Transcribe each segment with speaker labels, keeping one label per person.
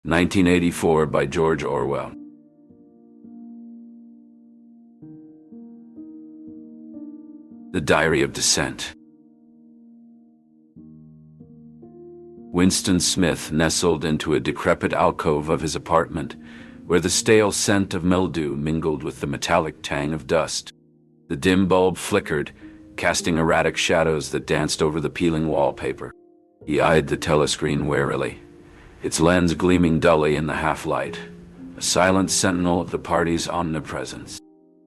Speaker 1: 1984 by George Orwell. The Diary of Dissent. Winston Smith nestled into a decrepit alcove of his apartment, where the stale scent of mildew mingled with the metallic tang of dust. The dim bulb flickered, casting erratic shadows that danced over the peeling wallpaper. He eyed the telescreen warily, its lens gleaming dully in the half-light, a silent sentinel of the party's omnipresence.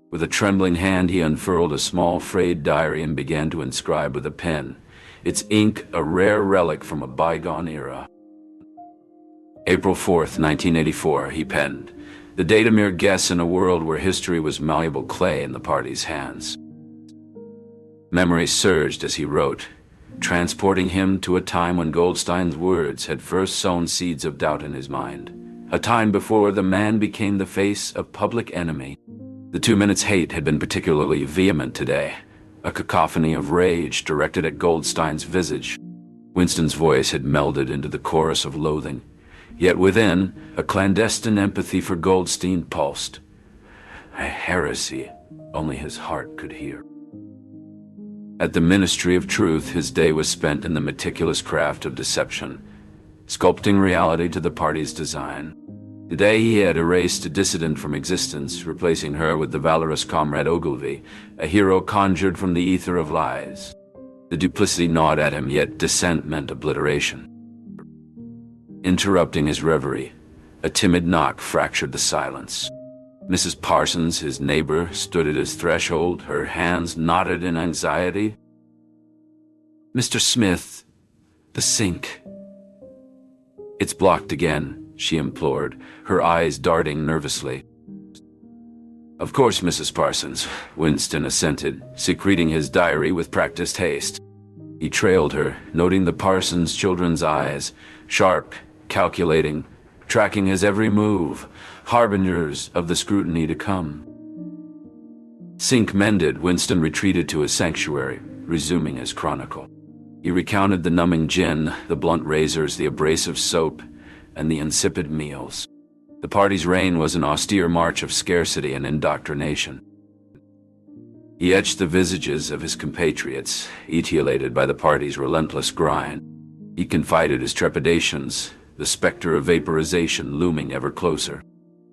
Speaker 1: With a trembling hand, he unfurled a small frayed diary and began to inscribe with a pen, its ink a rare relic from a bygone era. April 4th, 1984, he penned, the date a mere guess in a world where history was malleable clay in the party's hands. Memory surged as he wrote, transporting him to a time when Goldstein's words had first sown seeds of doubt in his mind, a time before the man became the face of public enemy. The 2 minutes' hate had been particularly vehement today, a cacophony of rage directed at Goldstein's visage. Winston's voice had melded into the chorus of loathing, yet within, a clandestine empathy for Goldstein pulsed, a heresy only his heart could hear. At the Ministry of Truth, his day was spent in the meticulous craft of deception, sculpting reality to the party's design. Today he had erased a dissident from existence, replacing her with the valorous comrade Ogilvy, a hero conjured from the ether of lies. The duplicity gnawed at him, yet dissent meant obliteration. Interrupting his reverie, a timid knock fractured the silence. Mrs. Parsons, his neighbor, stood at his threshold, her hands knotted in anxiety. "Mr. Smith, the sink." "It's blocked again," she implored, her eyes darting nervously. "Of course, Mrs. Parsons," Winston assented, secreting his diary with practiced haste. He trailed her, noting the Parsons children's eyes, sharp, calculating, tracking his every move, harbingers of the scrutiny to come. Sink mended, Winston retreated to his sanctuary, resuming his chronicle. He recounted the numbing gin, the blunt razors, the abrasive soap, and the insipid meals. The party's reign was an austere march of scarcity and indoctrination. He etched the visages of his compatriots, etiolated by the party's relentless grind. He confided his trepidations, the specter of vaporization looming ever closer.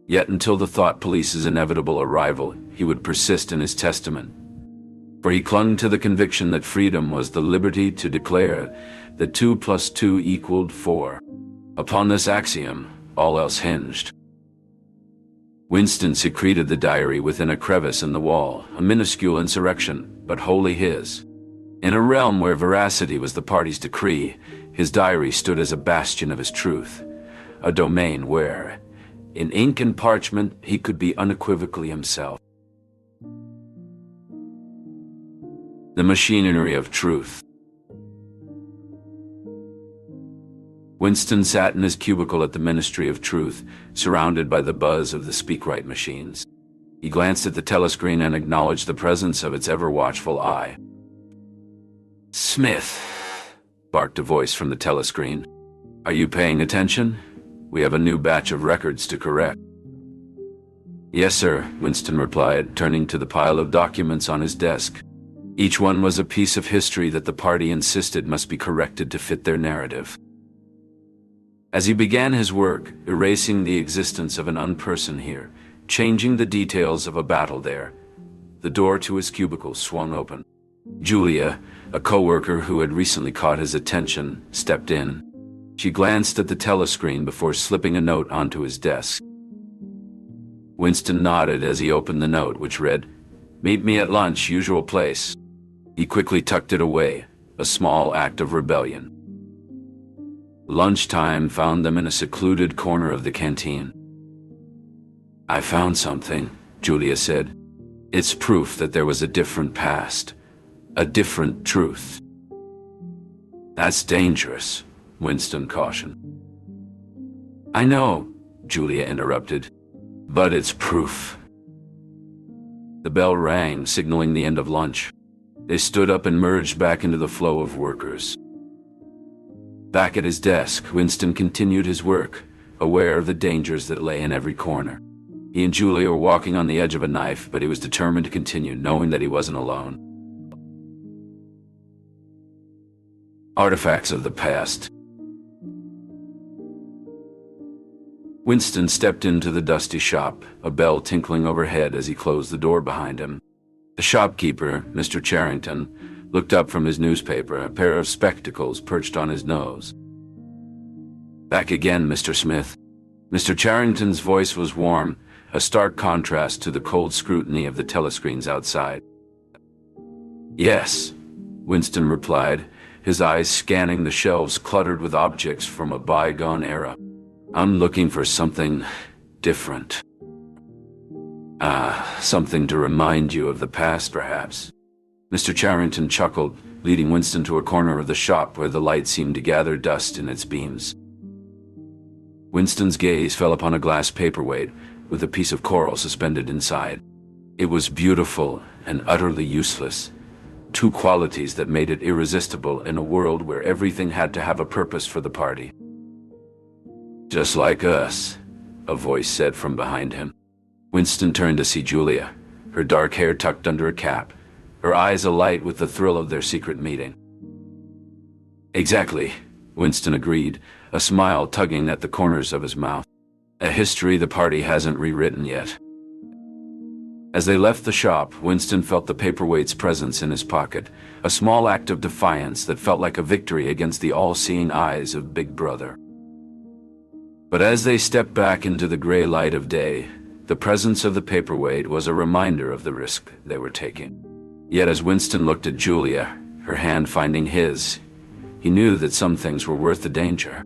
Speaker 1: Yet until the thought police's inevitable arrival, he would persist in his testament. For he clung to the conviction that freedom was the liberty to declare that 2 + 2 = 4. Upon this axiom, all else hinged. Winston secreted the diary within a crevice in the wall, a minuscule insurrection, but wholly his. In a realm where veracity was the party's decree, his diary stood as a bastion of his truth, a domain where, in ink and parchment, he could be unequivocally himself. The machinery of truth. Winston sat in his cubicle at the Ministry of Truth, surrounded by the buzz of the speak-right machines. He glanced at the telescreen and acknowledged the presence of its ever-watchful eye. "Smith," barked a voice from the telescreen. "Are you paying attention? We have a new batch of records to correct." "Yes, sir," Winston replied, turning to the pile of documents on his desk. Each one was a piece of history that the party insisted must be corrected to fit their narrative. As he began his work, erasing the existence of an unperson here, changing the details of a battle there, the door to his cubicle swung open. Julia, a co-worker who had recently caught his attention, stepped in. She glanced at the telescreen before slipping a note onto his desk. Winston nodded as he opened the note, which read, "Meet me at lunch, usual place." He quickly tucked it away, a small act of rebellion. Lunchtime found them in a secluded corner of the canteen. "I found something," Julia said. "It's proof that there was a different past, a different truth." "That's dangerous," Winston cautioned. "I know," Julia interrupted, "but it's proof." The bell rang, signaling the end of lunch. They stood up and merged back into the flow of workers. Back at his desk, Winston continued his work, aware of the dangers that lay in every corner. He and Julia were walking on the edge of a knife, but he was determined to continue, knowing that he wasn't alone. Artifacts of the past. Winston stepped into the dusty shop, a bell tinkling overhead as he closed the door behind him. The shopkeeper, Mr. Charrington, looked up from his newspaper, a pair of spectacles perched on his nose. "Back again, Mr. Smith." Mr. Charrington's voice was warm, a stark contrast to the cold scrutiny of the telescreens outside. "Yes," Winston replied, his eyes scanning the shelves cluttered with objects from a bygone era. "I'm looking for something different. Something to remind you of the past, perhaps." Mr. Charrington chuckled, leading Winston to a corner of the shop where the light seemed to gather dust in its beams. Winston's gaze fell upon a glass paperweight with a piece of coral suspended inside. It was beautiful and utterly useless, two qualities that made it irresistible in a world where everything had to have a purpose for the party. "Just like us," a voice said from behind him. Winston turned to see Julia, her dark hair tucked under a cap, her eyes alight with the thrill of their secret meeting. "Exactly," Winston agreed, a smile tugging at the corners of his mouth. "A history the party hasn't rewritten yet." As they left the shop, Winston felt the paperweight's presence in his pocket, a small act of defiance that felt like a victory against the all-seeing eyes of Big Brother. But as they stepped back into the gray light of day, the presence of the paperweight was a reminder of the risk they were taking. Yet as Winston looked at Julia, her hand finding his, he knew that some things were worth the danger.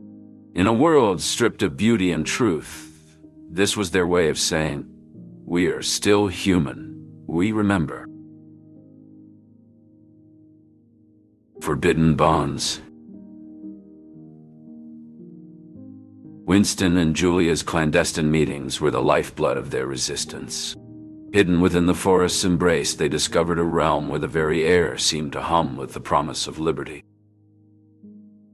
Speaker 1: In a world stripped of beauty and truth, this was their way of saying, "We are still human. We remember." Forbidden bonds. Winston and Julia's clandestine meetings were the lifeblood of their resistance. Hidden within the forest's embrace, they discovered a realm where the very air seemed to hum with the promise of liberty.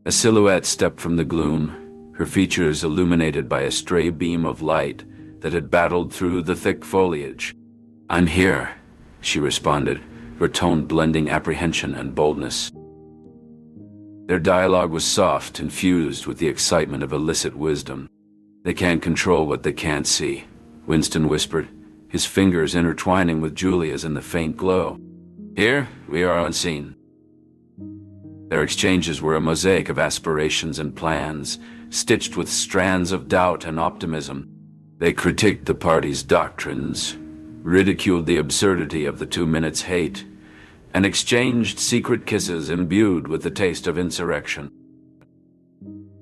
Speaker 1: A silhouette stepped from the gloom, her features illuminated by a stray beam of light that had battled through the thick foliage. "I'm here," she responded, her tone blending apprehension and boldness. Their dialogue was soft, infused with the excitement of illicit wisdom. "They can't control what they can't see," Winston whispered, his fingers intertwining with Julia's in the faint glow. "Here, we are unseen." Their exchanges were a mosaic of aspirations and plans, stitched with strands of doubt and optimism. They critiqued the party's doctrines, ridiculed the absurdity of the 2 minutes hate, and exchanged secret kisses imbued with the taste of insurrection.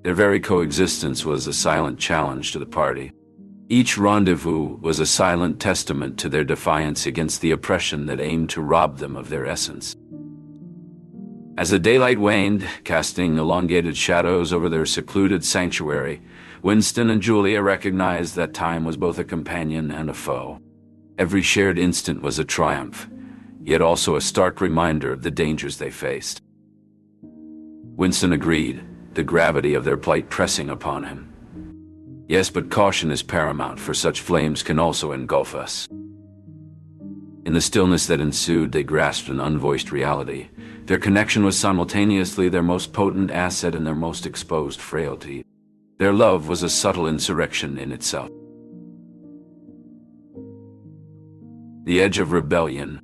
Speaker 1: Their very coexistence was a silent challenge to the party. Each rendezvous was a silent testament to their defiance against the oppression that aimed to rob them of their essence. As the daylight waned, casting elongated shadows over their secluded sanctuary, Winston and Julia recognized that time was both a companion and a foe. Every shared instant was a triumph, yet also a stark reminder of the dangers they faced. Winston agreed, the gravity of their plight pressing upon him. "Yes, but caution is paramount, for such flames can also engulf us." In the stillness that ensued, they grasped an unvoiced reality. Their connection was simultaneously their most potent asset and their most exposed frailty. Their love was a subtle insurrection in itself. The edge of rebellion.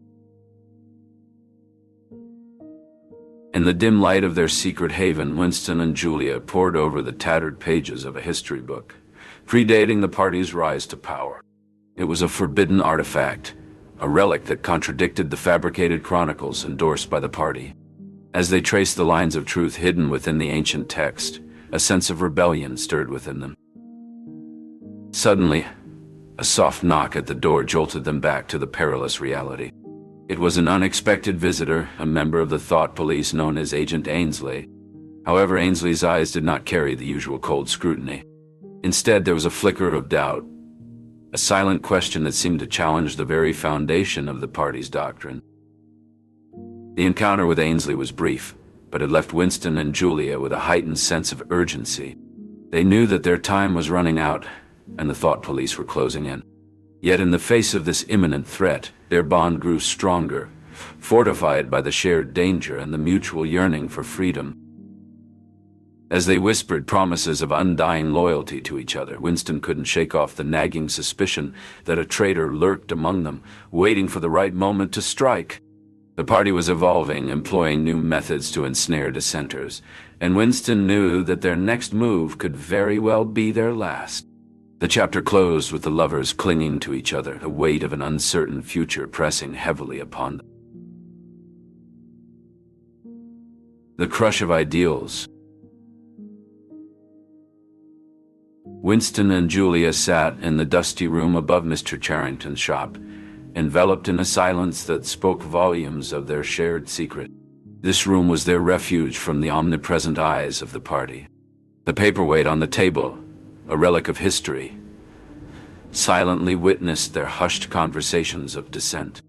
Speaker 1: In the dim light of their secret haven, Winston and Julia pored over the tattered pages of a history book, predating the party's rise to power. It was a forbidden artifact, a relic that contradicted the fabricated chronicles endorsed by the party. As they traced the lines of truth hidden within the ancient text, a sense of rebellion stirred within them. Suddenly, a soft knock at the door jolted them back to the perilous reality. It was an unexpected visitor, a member of the thought police known as Agent Ainsley. However, Ainsley's eyes did not carry the usual cold scrutiny. Instead, there was a flicker of doubt, a silent question that seemed to challenge the very foundation of the party's doctrine. The encounter with Ainsley was brief, but it left Winston and Julia with a heightened sense of urgency. They knew that their time was running out, and the thought police were closing in. Yet in the face of this imminent threat, their bond grew stronger, fortified by the shared danger and the mutual yearning for freedom. As they whispered promises of undying loyalty to each other, Winston couldn't shake off the nagging suspicion that a traitor lurked among them, waiting for the right moment to strike. The party was evolving, employing new methods to ensnare dissenters, and Winston knew that their next move could very well be their last. The chapter closed with the lovers clinging to each other, the weight of an uncertain future pressing heavily upon them. The crush of ideals. Winston and Julia sat in the dusty room above Mr. Charrington's shop, enveloped in a silence that spoke volumes of their shared secret. This room was their refuge from the omnipresent eyes of the party. The paperweight on the table, a relic of history, silently witnessed their hushed conversations of dissent.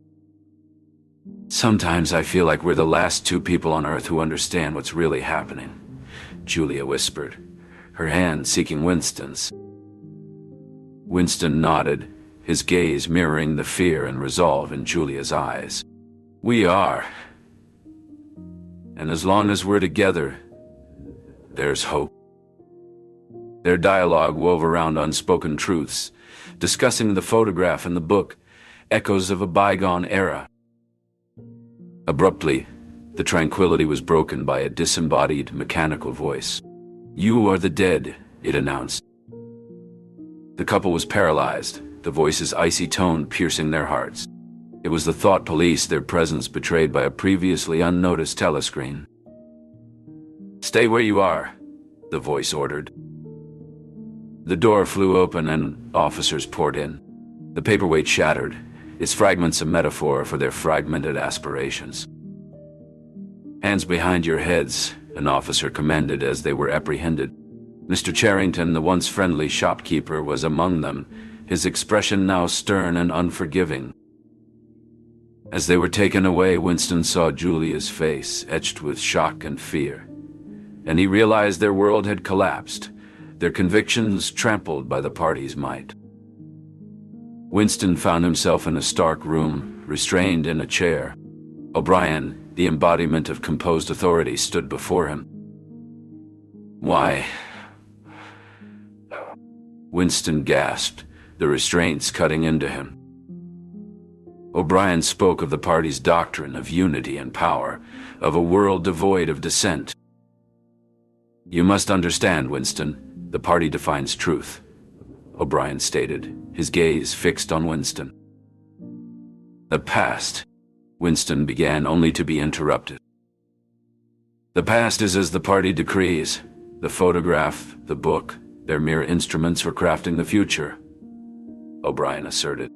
Speaker 1: "Sometimes I feel like we're the last two people on Earth who understand what's really happening," Julia whispered, her hand seeking Winston's. Winston nodded, his gaze mirroring the fear and resolve in Julia's eyes. "We are. And as long as we're together, there's hope." Their dialogue wove around unspoken truths, discussing the photograph and the book, echoes of a bygone era. Abruptly, the tranquility was broken by a disembodied, mechanical voice. "You are the dead," it announced. The couple was paralyzed, the voice's icy tone piercing their hearts. It was the thought police, their presence betrayed by a previously unnoticed telescreen. "Stay where you are," the voice ordered. The door flew open and officers poured in. The paperweight shattered, its fragments a metaphor for their fragmented aspirations. "Hands behind your heads," an officer commanded as they were apprehended. Mr. Charrington, the once friendly shopkeeper, was among them, his expression now stern and unforgiving. As they were taken away, Winston saw Julia's face, etched with shock and fear, and he realized their world had collapsed, their convictions trampled by the party's might. Winston found himself in a stark room, restrained in a chair. O'Brien, the embodiment of composed authority, stood before him. "Why?" Winston gasped, the restraints cutting into him. O'Brien spoke of the party's doctrine of unity and power, of a world devoid of dissent. "You must understand, Winston, the party defines truth," O'Brien stated, his gaze fixed on Winston. "The past," Winston began, only to be interrupted. "The past is as the party decrees. The photograph, the book, they're mere instruments for crafting the future," O'Brien asserted.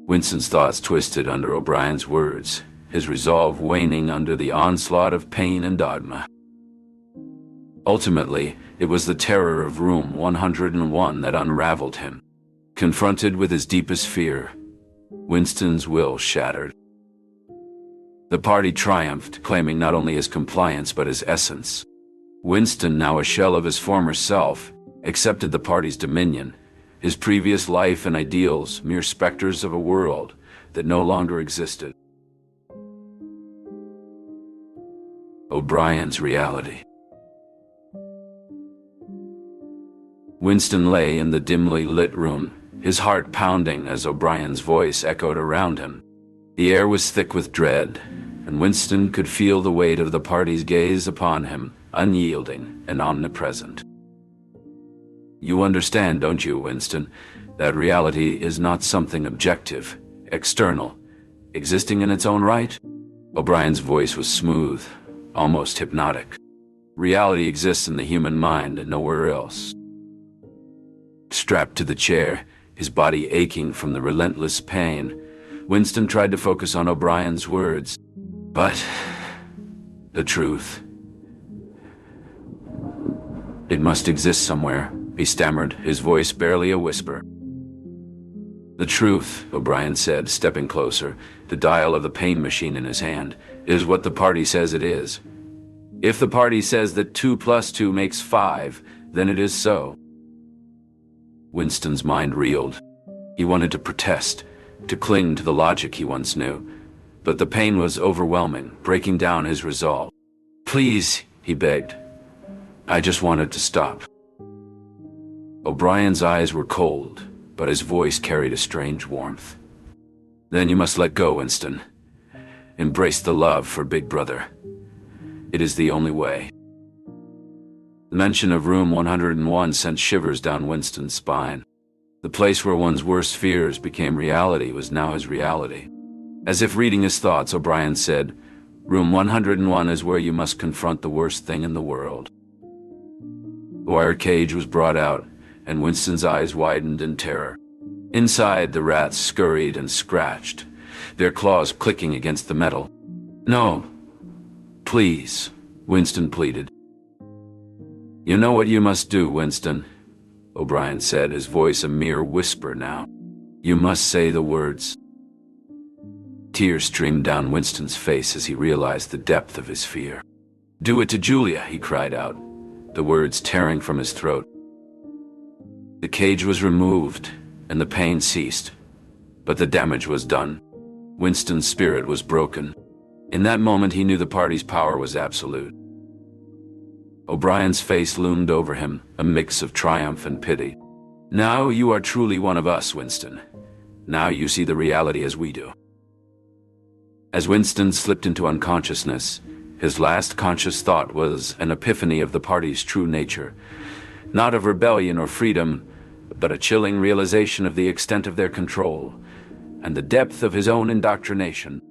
Speaker 1: Winston's thoughts twisted under O'Brien's words, his resolve waning under the onslaught of pain and dogma. Ultimately, it was the terror of room 101 that unraveled him. Confronted with his deepest fear, Winston's will shattered. The party triumphed, claiming not only his compliance but his essence. Winston, now a shell of his former self, accepted the party's dominion, his previous life and ideals mere specters of a world that no longer existed. OBriens Reality. Winston lay in the dimly lit room, his heart pounding as O'Brien's voice echoed around him. The air was thick with dread, and Winston could feel the weight of the party's gaze upon him, unyielding and omnipresent. "You understand, don't you, Winston, that reality is not something objective, external, existing in its own right?" O'Brien's voice was smooth, almost hypnotic. "Reality exists in the human mind and nowhere else." Strapped to the chair, his body aching from the relentless pain, Winston tried to focus on O'Brien's words. "But the truth, it must exist somewhere," he stammered, his voice barely a whisper. "The truth," O'Brien said, stepping closer, the dial of the pain machine in his hand, "is what the party says it is. If the party says that 2 + 2 makes 5, then it is so. Winston's mind reeled. He wanted to protest, to cling to the logic he once knew, but the pain was overwhelming, breaking down his resolve. "Please," he begged. "I just wanted to stop." O'Brien's eyes were cold, but his voice carried a strange warmth. "Then you must let go, Winston. Embrace the love for Big Brother. It is the only way." The mention of room 101 sent shivers down Winston's spine. The place where one's worst fears became reality was now his reality. As if reading his thoughts, O'Brien said, "Room 101 is where you must confront the worst thing in the world." The wire cage was brought out, and Winston's eyes widened in terror. Inside, the rats scurried and scratched, their claws clicking against the metal. "No, please," Winston pleaded. "You know what you must do, Winston," O'Brien said, his voice a mere whisper now. "You must say the words." Tears streamed down Winston's face as he realized the depth of his fear. "Do it to Julia," he cried out, the words tearing from his throat. The cage was removed, and the pain ceased, but the damage was done. Winston's spirit was broken. In that moment, he knew the party's power was absolute. O'Brien's face loomed over him, a mix of triumph and pity. "Now you are truly one of us, Winston. Now you see the reality as we do." As Winston slipped into unconsciousness, his last conscious thought was an epiphany of the party's true nature. Not of rebellion or freedom, but a chilling realization of the extent of their control and the depth of his own indoctrination.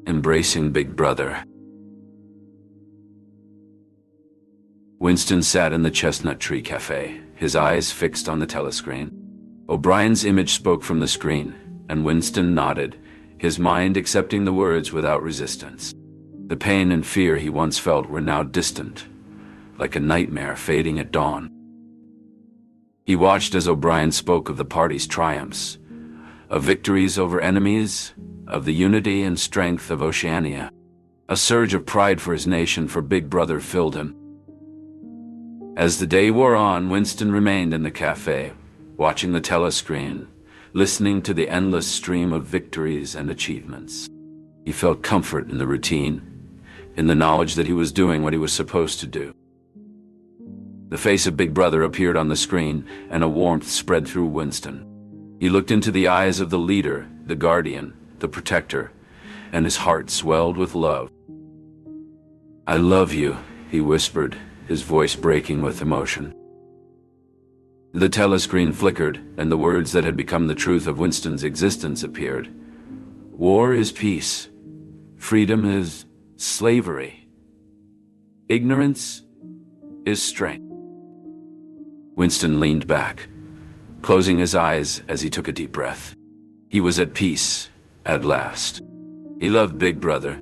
Speaker 1: Embracing Big Brother. Winston sat in the Chestnut Tree Cafe, his eyes fixed on the telescreen. O'Brien's image spoke from the screen, and Winston nodded, his mind accepting the words without resistance. The pain and fear he once felt were now distant, like a nightmare fading at dawn. He watched as O'Brien spoke of the party's triumphs, of victories over enemies, of the unity and strength of Oceania. A surge of pride for his nation, for Big Brother, filled him. As the day wore on, Winston remained in the cafe, watching the telescreen, listening to the endless stream of victories and achievements. He felt comfort in the routine, in the knowledge that he was doing what he was supposed to do. The face of Big Brother appeared on the screen, and a warmth spread through Winston. He looked into the eyes of the leader, the guardian, the protector, and his heart swelled with love. "I love you," he whispered, his voice breaking with emotion. The telescreen flickered, and the words that had become the truth of Winston's existence appeared. "War is peace. Freedom is slavery. Ignorance is strength." Winston leaned back, closing his eyes as he took a deep breath. He was at peace, at last. He loved Big Brother,